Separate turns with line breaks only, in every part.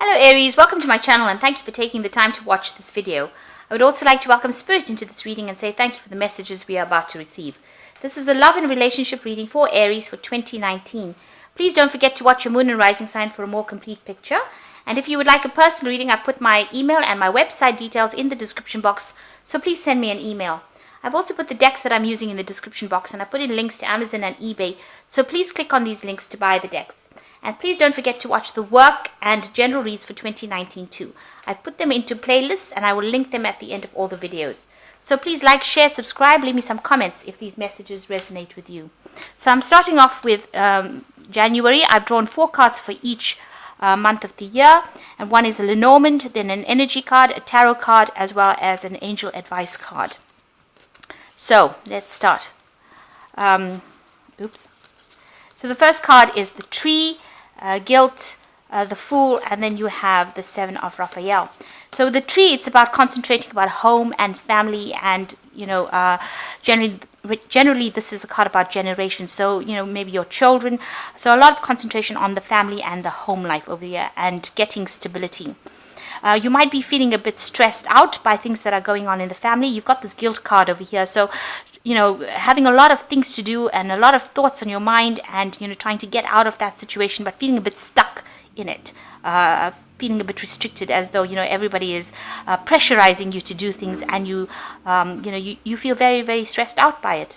Hello Aries, welcome to my channel and thank you for taking the time to watch this video. I would also like to welcome Spirit into this reading and say thank you for the messages we are about to receive. This is a love and relationship reading for Aries for 2019. Please don't forget to watch your moon and rising sign for a more complete picture. And if you would like a personal reading, I put my email and my website details in the description box, so please send me an email. I've also put the decks that I'm using in the description box and I put in links to Amazon and eBay, so please click on these links to buy the decks. And please don't forget to watch the work and general reads for 2019 too. I've put them into playlists and I will link them at the end of all the videos. So please like, share, subscribe, leave me some comments if these messages resonate with you. So I'm starting off with January. I've drawn 4 cards for each month of the year, and one is a Lenormand, then an energy card, a tarot card, as well as an angel advice card. So let's start. So the first card is the Tree, Guilt, the Fool, and then you have the 7 of Raphael. So the Tree, it's about concentrating about home and family, and generally this is a card about generations. So maybe your children. So a lot of concentration on the family and the home life over here, and getting stability. You might be feeling a bit stressed out by things that are going on in the family. You've got this guilt card over here. So, having a lot of things to do and a lot of thoughts on your mind, and, trying to get out of that situation, but feeling a bit stuck in it. Feeling a bit restricted, as though, everybody is pressurizing you to do things, and you feel very, very stressed out by it.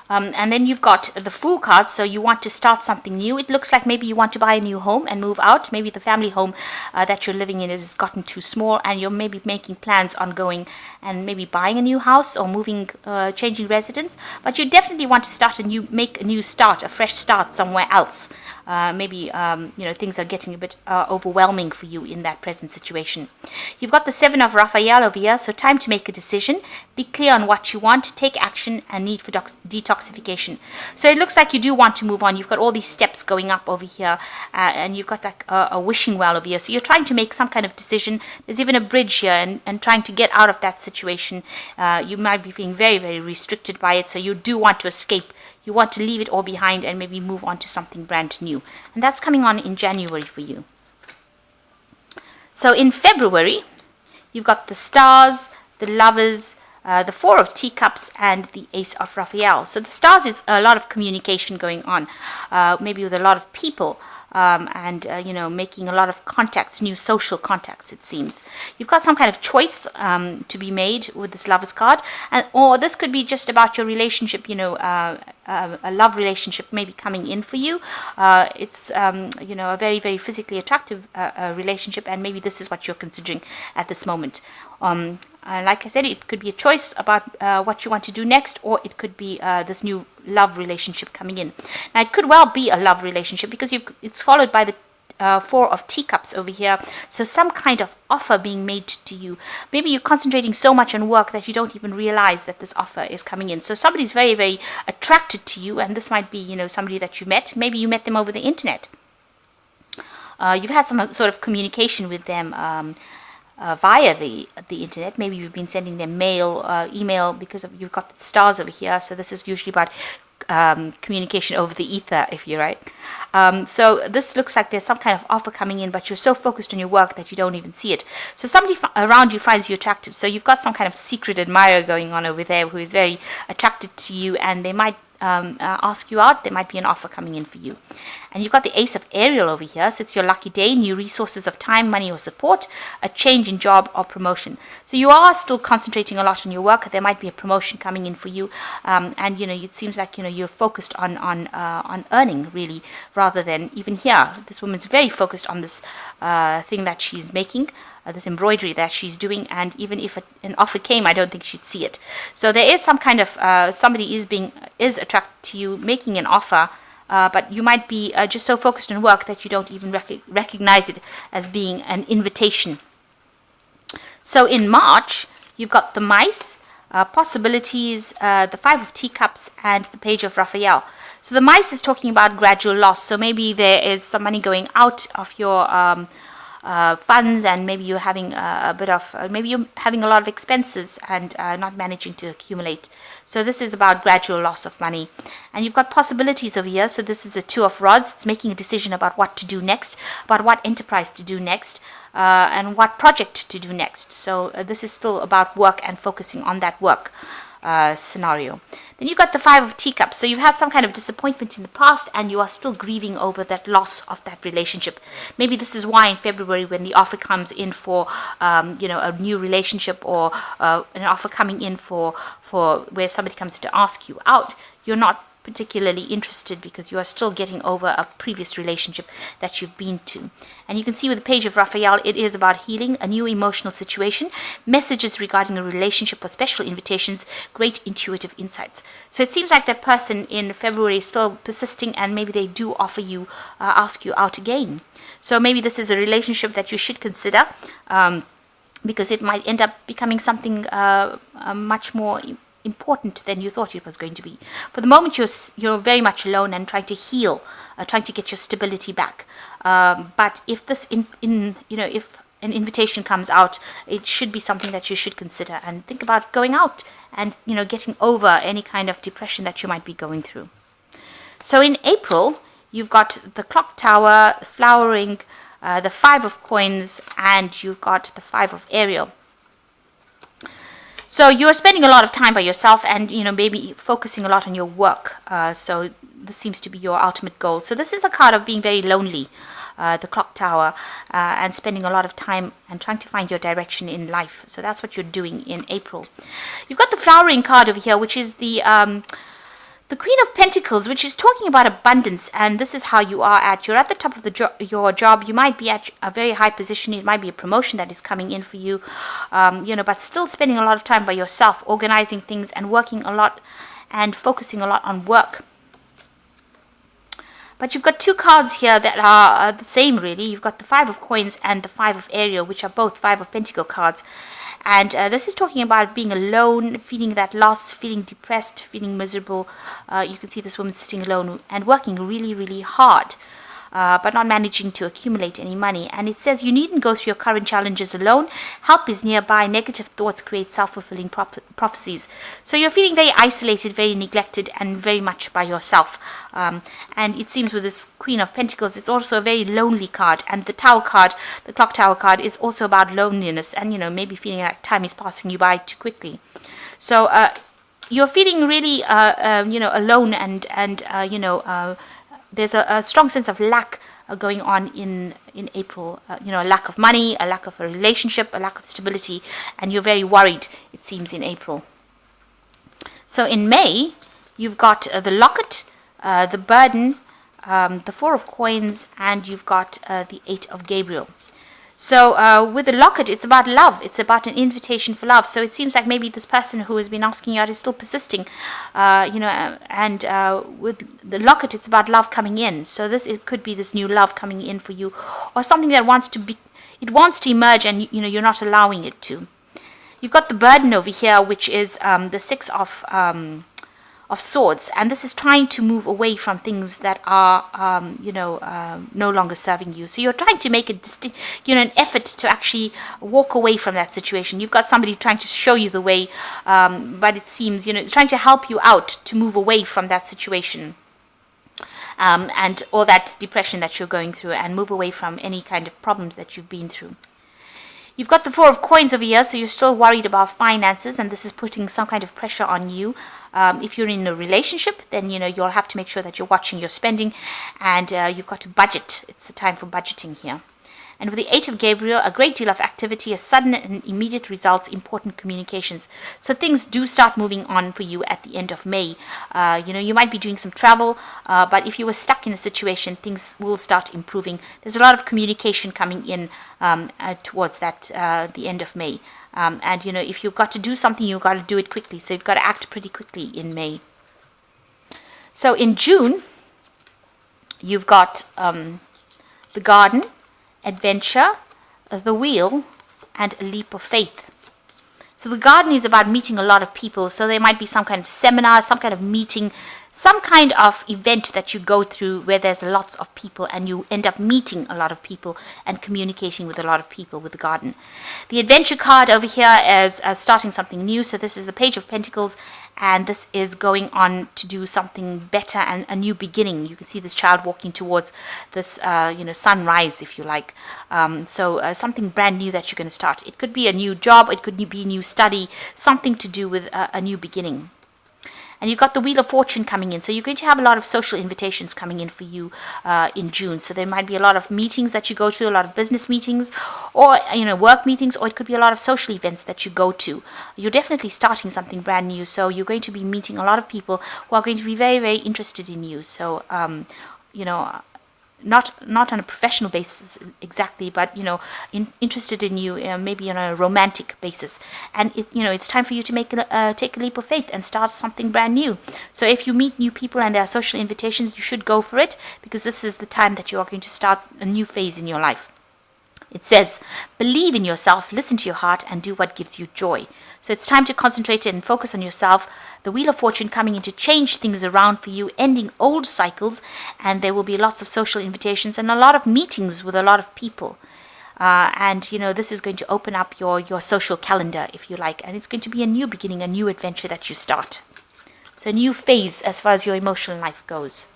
And then you've got the Fool card, so you want to start something new. It looks like maybe you want to buy a new home and move out. Maybe the family home that you're living in has gotten too small, and you're maybe making plans on going and maybe buying a new house or moving, changing residence. But you definitely want to make a new start, a fresh start somewhere else. Maybe things are getting a bit overwhelming for you in that present situation. You've got the 7 of Raphael over here, so time to make a decision. Be clear on what you want, take action, and need for detoxification. So it looks like you do want to move on. You've got all these steps going up over here, and you've got like a wishing well over here. So you're trying to make some kind of decision. There's even a bridge here, and trying to get out of that situation. You might be feeling very, very restricted by it, so you do want to escape. You want to leave it all behind and maybe move on to something brand new. And that's coming on in January for you. So in February, you've got the Stars, the Lovers, the 4 of Teacups, and the Ace of Raphael. So the Stars is a lot of communication going on, maybe with a lot of people, and making a lot of contacts, new social contacts, it seems. You've got some kind of choice to be made with this Lovers card, or this could be just about your relationship, a love relationship maybe coming in for you. It's a very, very physically attractive relationship, and maybe this is what you're considering at this moment. Like I said, it could be a choice about what you want to do next, or it could be this new love relationship coming in. Now, it could well be a love relationship because it's followed by the 4 of Teacups over here. So some kind of offer being made to you. Maybe you're concentrating so much on work that you don't even realize that this offer is coming in. So somebody's very, very attracted to you, and this might be, somebody that you met. Maybe you met them over the internet. You've had some sort of communication with them via the internet. Maybe you've been sending them email, because you've got the Stars over here. So this is usually about communication over the ether, if you're right. So this looks like there's some kind of offer coming in, but you're so focused on your work that you don't even see it. So somebody around you finds you attractive. So you've got some kind of secret admirer going on over there who is very attracted to you, and they might ask you out. There might be an offer coming in for you. And you've got the Ace of Ariel over here, so it's your lucky day, new resources of time, money, or support, a change in job or promotion. So you are still concentrating a lot on your work. There might be a promotion coming in for you, and it seems like you're focused on earning, really, rather than even here. This woman's very focused on this thing that she's making, this embroidery that she's doing, and even if an offer came, I don't think she'd see it. So there is some kind of somebody is attracted to you, making an offer, but you might be just so focused on work that you don't even recognize it as being an invitation. So in March, you've got the Mice, possibilities, the 5 of Teacups, and the Page of Raphael. So the Mice is talking about gradual loss. So maybe there is some money going out of your funds, and maybe you're having a bit of, maybe you're having a lot of expenses and not managing to accumulate. So this is about gradual loss of money. And you've got possibilities over here. So this is a Two of Rods. It's making a decision about what to do next, about what enterprise to do next, and what project to do next. So this is still about work and focusing on that work scenario. Then you've got the Five of Teacups. So you've had some kind of disappointment in the past and you are still grieving over that loss of that relationship. Maybe this is why in February, when the offer comes in for a new relationship, or an offer coming in for where somebody comes to ask you out, you're not particularly interested because you are still getting over a previous relationship that you've been to. And you can see with the Page of Raphael, it is about healing, a new emotional situation, messages regarding a relationship or special invitations, great intuitive insights. So it seems like that person in February is still persisting, and maybe they do offer you, ask you out again. So maybe this is a relationship that you should consider, because it might end up becoming something much more important than you thought it was going to be. For the moment, you're very much alone and trying to heal, trying to get your stability back. But if this if an invitation comes out, it should be something that you should consider and think about going out and getting over any kind of depression that you might be going through. So in April, you've got the Clock Tower, flowering, the Five of Coins, and you've got the Five of Ariel. So you're spending a lot of time by yourself and, maybe focusing a lot on your work. So this seems to be your ultimate goal. So this is a card of being very lonely, the Clock Tower, and spending a lot of time and trying to find your direction in life. So that's what you're doing in April. You've got the flowering card over here, which is the Queen of Pentacles, which is talking about abundance, and this is how you are at. You're at the top of your job. You might be at a very high position. It might be a promotion that is coming in for you, but still spending a lot of time by yourself, organizing things and working a lot and focusing a lot on work. But you've got two cards here that are the same, really. You've got the Five of Coins and the Five of Ariel, which are both Five of Pentacle cards. And this is talking about being alone, feeling that loss, feeling depressed, feeling miserable. You can see this woman sitting alone and working really, really hard, but not managing to accumulate any money. And it says you needn't go through your current challenges alone. Help is nearby. Negative thoughts create self-fulfilling prophecies. So you're feeling very isolated, very neglected, and very much by yourself. And it seems with this Queen of Pentacles, it's also a very lonely card. And the Tower card, the Clock Tower card, is also about loneliness and, maybe feeling like time is passing you by too quickly. So you're feeling really, alone and there's a strong sense of lack going on in April. A lack of money, a lack of a relationship, a lack of stability, and you're very worried, it seems, in April. So in May, you've got the Locket, the Burden, the Four of Coins, and you've got the Eight of Gabriel. So with the Locket, it's about love. It's about an invitation for love. So it seems like maybe this person who has been asking you out is still persisting, and with the Locket, it's about love coming in. So it could be this new love coming in for you, or something that wants to emerge, and you're not allowing it to. You've got the Burden over here, which is the Six of Swords, and this is trying to move away from things that are no longer serving you. So you're trying to make an effort to actually walk away from that situation. You've got somebody trying to show you the way, but it seems it's trying to help you out to move away from that situation, and all that depression that you're going through, and move away from any kind of problems that you've been through. You've got the Four of Coins over here, so you're still worried about finances, and this is putting some kind of pressure on you. If you're in a relationship, then you'll have to make sure that you're watching your spending, and you've got to budget. It's the time for budgeting here. And with the Eight of Gabriel, a great deal of activity, a sudden and immediate results, important communications. So things do start moving on for you at the end of May. You might be doing some travel, but if you were stuck in a situation, things will start improving. There's a lot of communication coming in towards that the end of May. And if you've got to do something, you've got to do it quickly. So you've got to act pretty quickly in May. So in June, you've got the Garden, Adventure, the Wheel, and a Leap of Faith. So the Garden is about meeting a lot of people. So there might be some kind of seminar, some kind of meeting, some kind of event that you go through where there's lots of people and you end up meeting a lot of people and communicating with a lot of people with the garden. The adventure card over here is starting something new. So this is the Page of Pentacles, and this is going on to do something better and a new beginning. You can see this child walking towards this, sunrise, if you like. So something brand new that you're going to start. It could be a new job, it could be a new study, something to do with a new beginning. And you've got the Wheel of Fortune coming in. So you're going to have a lot of social invitations coming in for you in June. So there might be a lot of meetings that you go to, a lot of business meetings, or work meetings, or it could be a lot of social events that you go to. You're definitely starting something brand new. So you're going to be meeting a lot of people who are going to be very, very interested in you. So, not on a professional basis exactly, but interested in you, maybe on a romantic basis. And it's time for you to take a leap of faith and start something brand new. So if you meet new people and there are social invitations, you should go for it, because this is the time that you are going to start a new phase in your life. It says, believe in yourself, listen to your heart, and do what gives you joy. So it's time to concentrate and focus on yourself. The Wheel of Fortune coming in to change things around for you, ending old cycles, and there will be lots of social invitations and a lot of meetings with a lot of people. This is going to open up your social calendar, if you like, and it's going to be a new beginning, a new adventure that you start. So a new phase as far as your emotional life goes,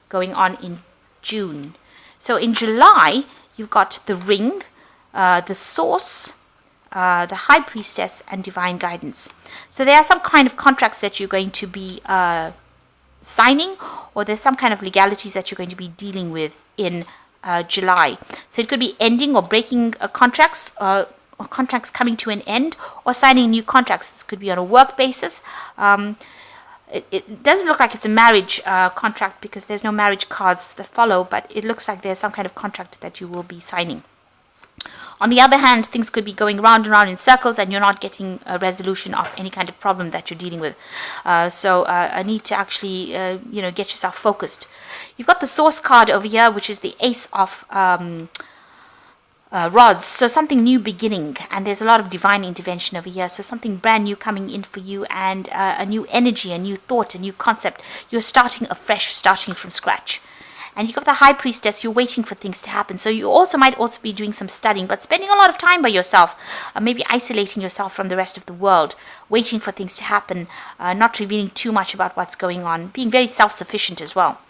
going on in June. So in July, you've got the Ring, the Source, the High Priestess, and Divine Guidance. So there are some kind of contracts that you're going to be signing, or there's some kind of legalities that you're going to be dealing with in July. So it could be ending or breaking contracts, or contracts coming to an end, or signing new contracts. This could be on a work basis. It doesn't look like it's a marriage contract, because there's no marriage cards that follow, but it looks like there's some kind of contract that you will be signing. On the other hand, things could be going round and round in circles, and you're not getting a resolution of any kind of problem that you're dealing with. So I need to actually, get yourself focused. You've got the Source card over here, which is the Ace of rods. So something new beginning, and there's a lot of divine intervention over here. So something brand new coming in for you, and a new energy, a new thought, a new concept. You're starting afresh, starting from scratch. And you've got the High Priestess. You're waiting for things to happen. So you might also be doing some studying, but spending a lot of time by yourself, maybe isolating yourself from the rest of the world, waiting for things to happen, not revealing too much about what's going on, being very self-sufficient as well.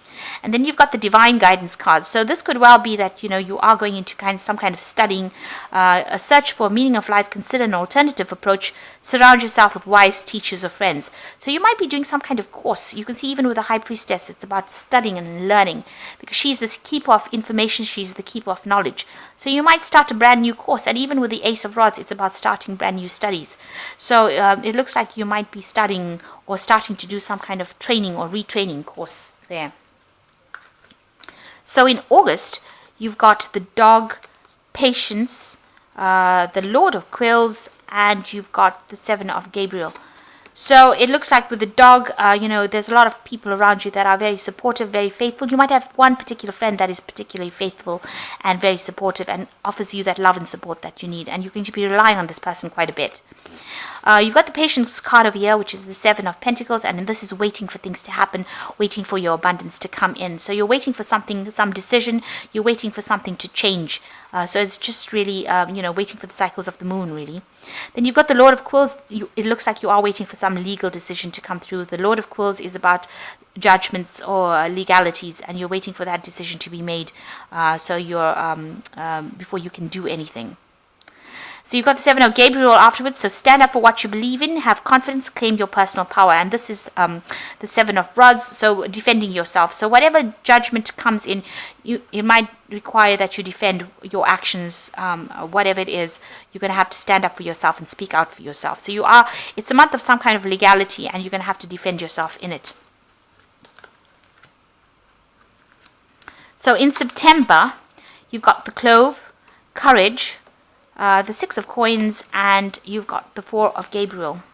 And then you've got the Divine Guidance card. So this could well be that, you are going into some kind of studying, a search for meaning of life. Consider an alternative approach. Surround yourself with wise teachers or friends. So you might be doing some kind of course. You can see even with the High Priestess, it's about studying and learning, because she's the keeper of information. She's the keeper of knowledge. So you might start a brand new course. And even with the Ace of Rods, it's about starting brand new studies. So it looks like you might be studying or starting to do some kind of training or retraining course there. So in August, you've got the Dog, Patience, the Lord of Quills, and you've got the Seven of Gabriel. So it looks like with the Dog, there's a lot of people around you that are very supportive, very faithful. You might have one particular friend that is particularly faithful and very supportive and offers you that love and support that you need. And you're going to be relying on this person quite a bit. You've got the Patience card over here, which is the Seven of Pentacles, and this is waiting for things to happen, waiting for your abundance to come in. So you're waiting for something, some decision, you're waiting for something to change. So it's just really, waiting for the cycles of the moon, really. Then you've got the Lord of Quills. It looks like you are waiting for some legal decision to come through. The Lord of Quills is about judgments or legalities, and you're waiting for that decision to be made. So you're before you can do anything. So you've got the Seven of Gabriel afterwards. So stand up for what you believe in, have confidence, claim your personal power. And this is the Seven of Rods, so defending yourself. So whatever judgment comes in, it might require that you defend your actions, whatever it is. You're going to have to stand up for yourself and speak out for yourself. So it's a month of some kind of legality, and you're going to have to defend yourself in it. So in September, you've got the Clove, Courage, the Six of Coins, and you've got the Four of Gabriel.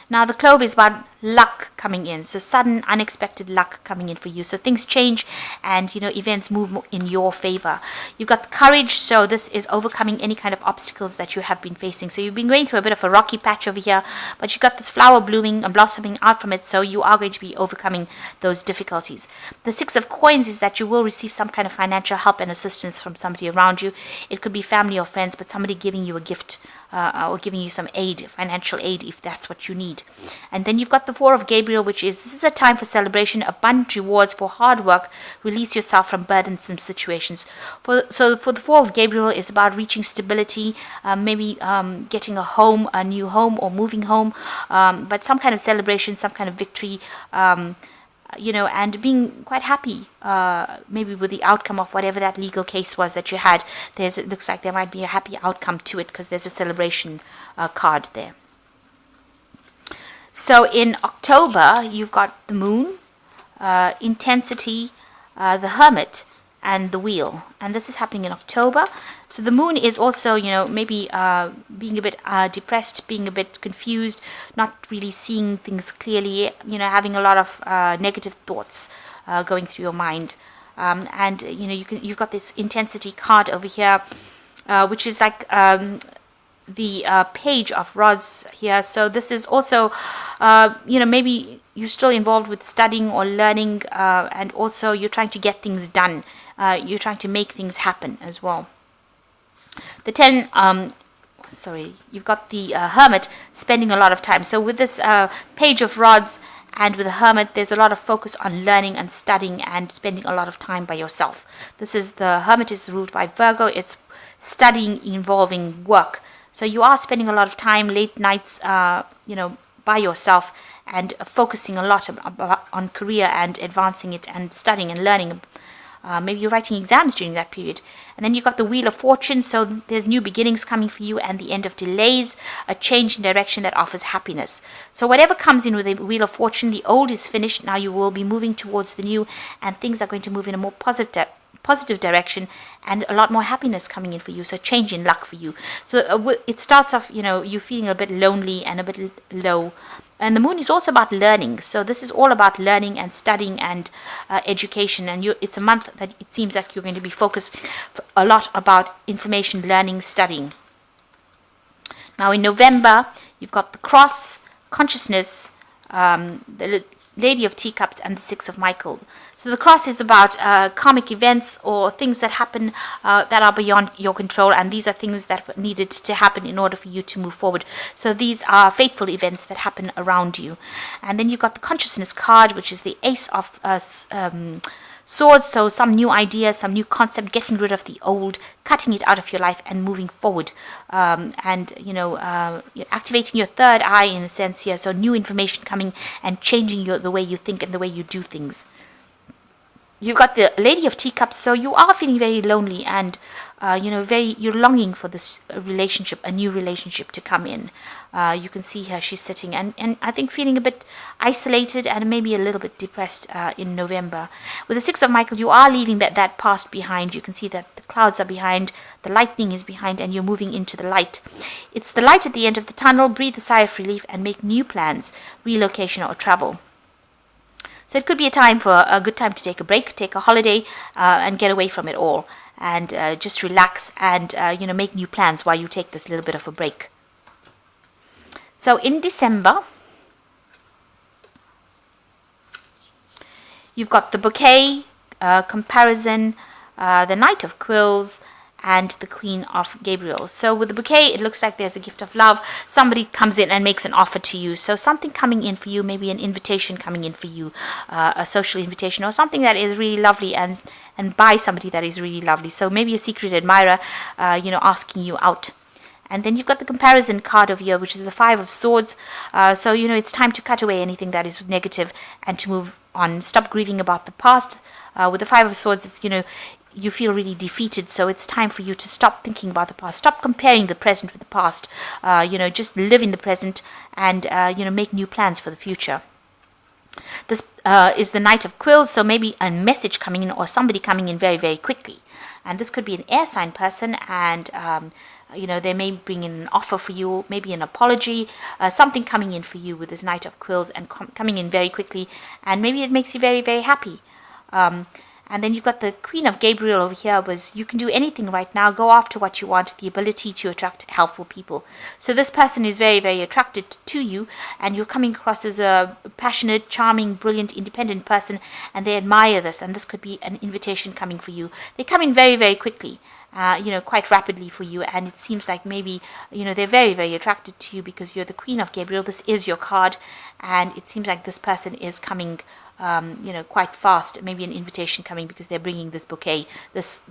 Now the Clove is about luck coming in. So sudden, unexpected luck coming in for you. So things change and, events move in your favor. You've got courage. So this is overcoming any kind of obstacles that you have been facing. So you've been going through a bit of a rocky patch over here, but you've got this flower blooming and blossoming out from it. So you are going to be overcoming those difficulties. The 6 of Coins is that you will receive some kind of financial help and assistance from somebody around you. It could be family or friends, but somebody giving you a gift or giving you some aid, financial aid, if that's what you need. And then you've got the 4 of Gabriel, which is this is a time for celebration, abundant rewards for hard work. Release yourself from burdensome situations. So for the 4 of Gabriel is about reaching stability, maybe getting a home, a new home, or moving home, but some kind of celebration, some kind of victory. And being quite happy, maybe with the outcome of whatever that legal case was that you had. It looks like there might be a happy outcome to it because there's a celebration card there. So in October, you've got the Moon, Intensity, the Hermit, and the Wheel. And this is happening in October. So the Moon is also, maybe being a bit depressed, being a bit confused, not really seeing things clearly, having a lot of negative thoughts going through your mind. You've got this Intensity card over here, which is like the Page of Rods here. So this is also, maybe you're still involved with studying or learning, and also you're trying to get things done. You're trying to make things happen as well. The 10, you've got the Hermit, spending a lot of time. So with this Page of Rods and with the Hermit, there's a lot of focus on learning and studying and spending a lot of time by yourself. The Hermit is ruled by Virgo. It's studying involving work. So you are spending a lot of time, late nights, by yourself and focusing a lot on career and advancing it and studying and learning. Maybe you're writing exams during that period. And then you've got the Wheel of Fortune. So there's new beginnings coming for you and the end of delays, a change in direction that offers happiness. So whatever comes in with the Wheel of Fortune, the old is finished. Now you will be moving towards the new, and things are going to move in a more positive direction and a lot more happiness coming in for you. So change in luck for you. So it starts off, you feeling a bit lonely and a bit low. And the Moon is also about learning. So this is all about learning and studying and education. And it's a month that it seems like you're going to be focused a lot about information, learning, studying. Now in November, you've got the Cross, Consciousness, the Lady of Teacups, and the 6 of Michael. So the Cross is about karmic events or things that happen that are beyond your control, and these are things that needed to happen in order for you to move forward. So these are fateful events that happen around you. And then you've got the Consciousness card, which is the Ace of Swords. So some new idea, some new concept, getting rid of the old, cutting it out of your life and moving forward. Activating your third eye in a sense here. So new information coming and changing the way you think and the way you do things. You've got the Lady of Teacups, so you are feeling very lonely and, you're longing for this relationship, a new relationship to come in. You can see her, she's sitting and I think feeling a bit isolated and maybe a little bit depressed in November. With the 6 of Michael, you are leaving that past behind. You can see that the clouds are behind, the lightning is behind, and you're moving into the light. It's the light at the end of the tunnel. Breathe a sigh of relief and make new plans, relocation or travel. So it could be a good time to take a break, take a holiday, and get away from it all, and just relax and make new plans while you take this little bit of a break. So in December, you've got the Bouquet, Comparison, the Knight of Quills, and the Queen of Gabriel. So with the Bouquet, it looks like there's a gift of love. Somebody comes in and makes an offer to you. So something coming in for you, maybe an invitation coming in for you, a social invitation or something that is really lovely and by somebody that is really lovely. So maybe a secret admirer, asking you out. And then you've got the Comparison card over here, which is the 5 of Swords. So it's time to cut away anything that is negative and to move on. Stop grieving about the past. With the 5 of Swords, it's, you feel really defeated, so it's time for you to stop thinking about the past. Stop comparing the present with the past. Just live in the present and, make new plans for the future. This is the Knight of Quills, so maybe a message coming in or somebody coming in very, very quickly. And this could be an air sign person, and they may bring in an offer for you, maybe an apology, something coming in for you with this Knight of Quills and coming in very quickly, and maybe it makes you very, very happy. And then you've got the Queen of Gabriel over here, was you can do anything right now, go after what you want, the ability to attract helpful people. So this person is very, very attracted to you, and you're coming across as a passionate, charming, brilliant, independent person, and they admire this, and this could be an invitation coming for you. They come in very, very quickly. Quite rapidly for you, and it seems like maybe, they're very, very attracted to you because you're the Queen of Gabriel. This is your card, and it seems like this person is coming, quite fast. Maybe an invitation coming because they're bringing this bouquet, this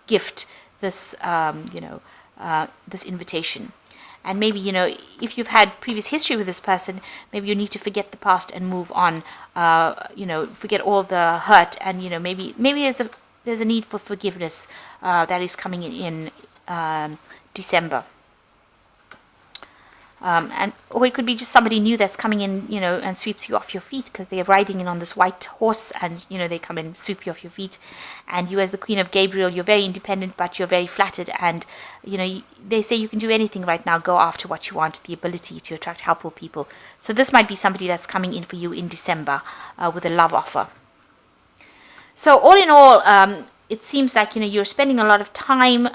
gift, this, this invitation. And maybe, if you've had previous history with this person, maybe you need to forget the past and move on, forget all the hurt, and, maybe there's a need for forgiveness that is coming in December. Or it could be just somebody new that's coming in, and sweeps you off your feet because they're riding in on this white horse, and, they come and sweep you off your feet. And you, as the Queen of Gabriel, you're very independent, but you're very flattered. And, they say you can do anything right now, go after what you want, the ability to attract helpful people. So this might be somebody that's coming in for you in December with a love offer. So all in all, it seems like, you're spending a lot of time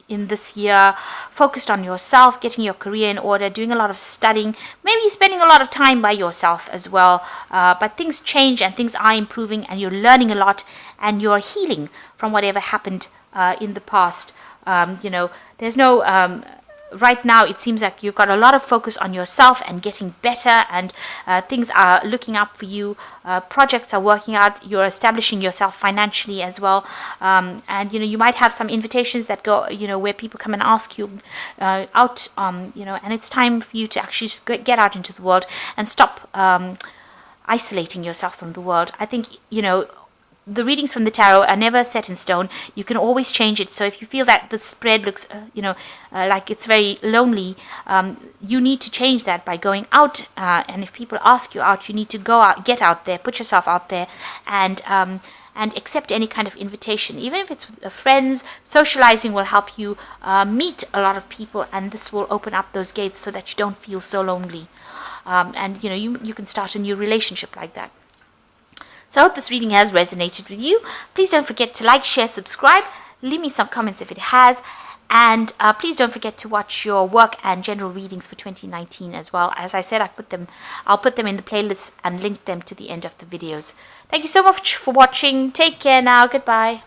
in this year focused on yourself, getting your career in order, doing a lot of studying, maybe spending a lot of time by yourself as well. But things change and things are improving, and you're learning a lot, and you're healing from whatever happened in the past. There's no... Right now, it seems like you've got a lot of focus on yourself and getting better, and things are looking up for you. Projects are working out. You're establishing yourself financially as well. And, you might have some invitations that go, where people come and ask you out, and it's time for you to actually get out into the world and stop isolating yourself from the world. I think, the readings from the tarot are never set in stone. You can always change it. So if you feel that the spread looks, like it's very lonely, you need to change that by going out. And if people ask you out, you need to go out, get out there, put yourself out there, and accept any kind of invitation. Even if it's with friends, socializing will help you meet a lot of people, and this will open up those gates so that you don't feel so lonely. And you can start a new relationship like that. So I hope this reading has resonated with you. Please don't forget to like, share, subscribe. Leave me some comments if it has. And please don't forget to watch your work and general readings for 2019 as well. As I said, I'll put them in the playlist and link them to the end of the videos. Thank you so much for watching. Take care now. Goodbye.